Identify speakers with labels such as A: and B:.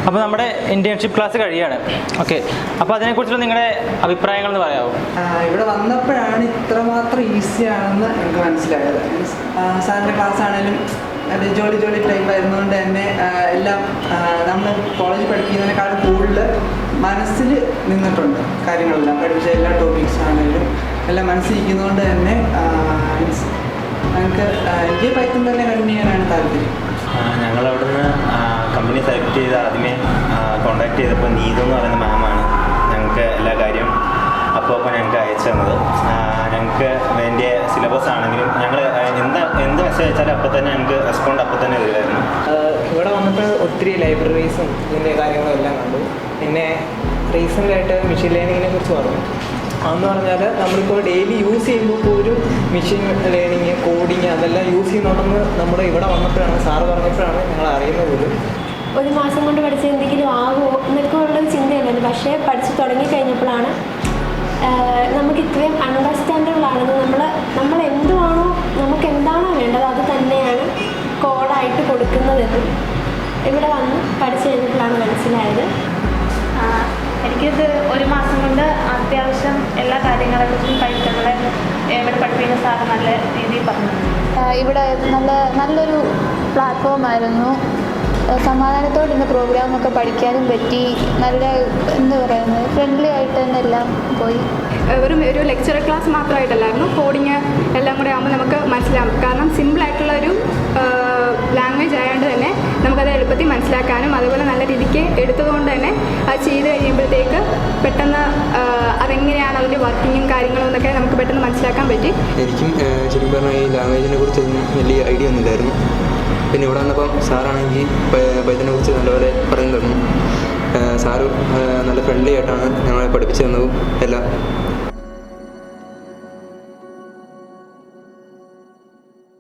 A: അപ്പോൾ നമ്മുടെ internship class കഴിയാണ്. Okay, അപ്പോൾ അതിനെക്കുറിച്ചുള്ള നിങ്ങളുടെ അഭിപ്രായങ്ങൾ എന്ന് പറയാമോ?
B: ഇവിടെ വന്നപ്പോഴാണ് ഇത്രമാത്രം ഈസി ആണെന്ന് എനിക്ക് മനസ്സിലായത്. സാറിൻ്റെ ക്ലാസ് ആണെങ്കിലും അത് ജോലി ടൈപ്പ് ആയിരുന്നുകൊണ്ട് തന്നെ എല്ലാം നമ്മൾ കോളേജിൽ പഠിക്കുന്നതിനേക്കാളും കൂടുതൽ മനസ്സിൽ നിന്നിട്ടുണ്ട്. കാര്യങ്ങളെല്ലാം പഠിപ്പിച്ച എല്ലാ ടോപ്പിക്സ് ആണെങ്കിലും എല്ലാം മനസ്സിലിരിക്കുന്നതുകൊണ്ട് തന്നെ എനിക്ക് പൈത്തൺ തന്നെ കണ്ടിന്യൂ ചെയ്യാനാണ് താല്പര്യം.
C: ഞങ്ങളവിടുന്ന് കമ്പനി സെലക്ട് ചെയ്ത് ആദ്യമേ കോൺടാക്ട് ചെയ്തപ്പോൾ നീതു എന്ന് പറയുന്ന മാമാണ് ഞങ്ങൾക്ക് എല്ലാ കാര്യവും അപ്പോൾ ഞങ്ങൾക്ക് അയച്ചു തന്നത്. ഞങ്ങൾക്ക് വേണ്ടിയ സിലബസ് ആണെങ്കിലും ഞങ്ങൾ എന്ത് മെസ്സേജ് അയച്ചാലും അപ്പോൾ തന്നെ ഞങ്ങൾക്ക് റെസ്പോണ്ട് അപ്പോൾ തന്നെ വരുമായിരുന്നു.
D: ഇവിടെ വന്നപ്പോൾ ഒത്തിരി ലൈബ്രറീസും ഇതിൻ്റെ കാര്യങ്ങളും എല്ലാം കണ്ടു. പിന്നെ റീസെൻ്റായിട്ട് മെഷീൻ ലേണിങ്ങിനെ കുറിച്ച് പറഞ്ഞു. അതെന്ന് പറഞ്ഞാൽ നമ്മളിപ്പോൾ ഡെയിലി യൂസ് ചെയ്യുമ്പോൾ പോലും മെഷീൻ ലേണിങ്, കോഡിങ് അതെല്ലാം യൂസ് ചെയ്യുന്നുണ്ടെന്ന് നമ്മുടെ ഇവിടെ വന്നപ്പോഴാണ്, സാറ് പറഞ്ഞപ്പോഴാണ് ഞങ്ങൾ അറിയുന്നത് പോലും.
E: ഒരു മാസം കൊണ്ട് പഠിച്ച് എന്തെങ്കിലും ആകുമോ എന്നൊക്കെ ഉള്ളൊരു ചിന്തയുണ്ടായിരുന്നു. പക്ഷേ പഠിച്ച് തുടങ്ങിക്കഴിഞ്ഞപ്പോഴാണ് നമുക്ക് ഇത്രയും അണ്ടർസ്റ്റാൻഡബിൾ ആണെന്ന് നമ്മൾ എന്തുവാണോ നമുക്ക് എന്താണോ വേണ്ടത് അത് തന്നെയാണ് കോഡായിട്ട് കൊടുക്കുന്നതെന്നും ഇവിടെ വന്ന് പഠിച്ചു കഴിഞ്ഞപ്പോഴാണ് മനസ്സിലായത്.
F: എനിക്കിത് ഒരു മാസം കൊണ്ട് അത്യാവശ്യം എല്ലാ കാര്യങ്ങളെക്കുറിച്ചും പൈത്തങ്ങളെ ഇവിടെ പഠിപ്പിക്കുന്ന സാറ് നല്ല രീതിയിൽ പറഞ്ഞു.
G: ഇവിടെ നല്ലൊരു പ്ലാറ്റ്ഫോമായിരുന്നു. സമാധാനത്തോടെ ഇന്ന് പ്രോഗ്രാമൊക്കെ പഠിക്കാനും പറ്റി. നല്ല എന്താ പറയുന്നത്, ഫ്രണ്ട്ലി ആയിട്ട് തന്നെ എല്ലാം പോയി.
H: വെറും ഒരു ലെക്ചർ ക്ലാസ് മാത്രമായിട്ടല്ലായിരുന്നു, കോഡിങ് എല്ലാം കൂടെ ആകുമ്പോൾ നമുക്ക് മനസ്സിലാവും. കാരണം സിമ്പിളായിട്ടുള്ള ഒരു ലാംഗ്വേജ് ആയതുകൊണ്ട് തന്നെ നമുക്കത് എളുപ്പത്തിൽ മനസ്സിലാക്കാനും അതുപോലെ നല്ല രീതിക്ക് എടുത്തതുകൊണ്ട് തന്നെ അത് ചെയ്ത് കഴിയുമ്പോഴത്തേക്ക് പെട്ടെന്ന് അതെങ്ങനെയാണ് അതിൻ്റെ വർക്കിങ്ങും കാര്യങ്ങളും എന്നൊക്കെ നമുക്ക് പെട്ടെന്ന് മനസ്സിലാക്കാൻ പറ്റി.
I: എനിക്കും ശരിക്കും പറഞ്ഞാൽ ഈ ലാംഗ്വേജിനെ കുറിച്ചൊന്നും വലിയ ഐഡിയ ഒന്നുമില്ലായിരുന്നു. പിന്നെ ഇവിടെ വന്നപ്പം സാറാണെങ്കിൽ പൈത്തനെ കുറിച്ച് നല്ലപോലെ പറഞ്ഞു തന്നു. സാറ് നല്ല ഫ്രണ്ട്ലി ആയിട്ടാണ് ഞങ്ങളെ പഠിപ്പിച്ചു തന്നതും എല്ലാം.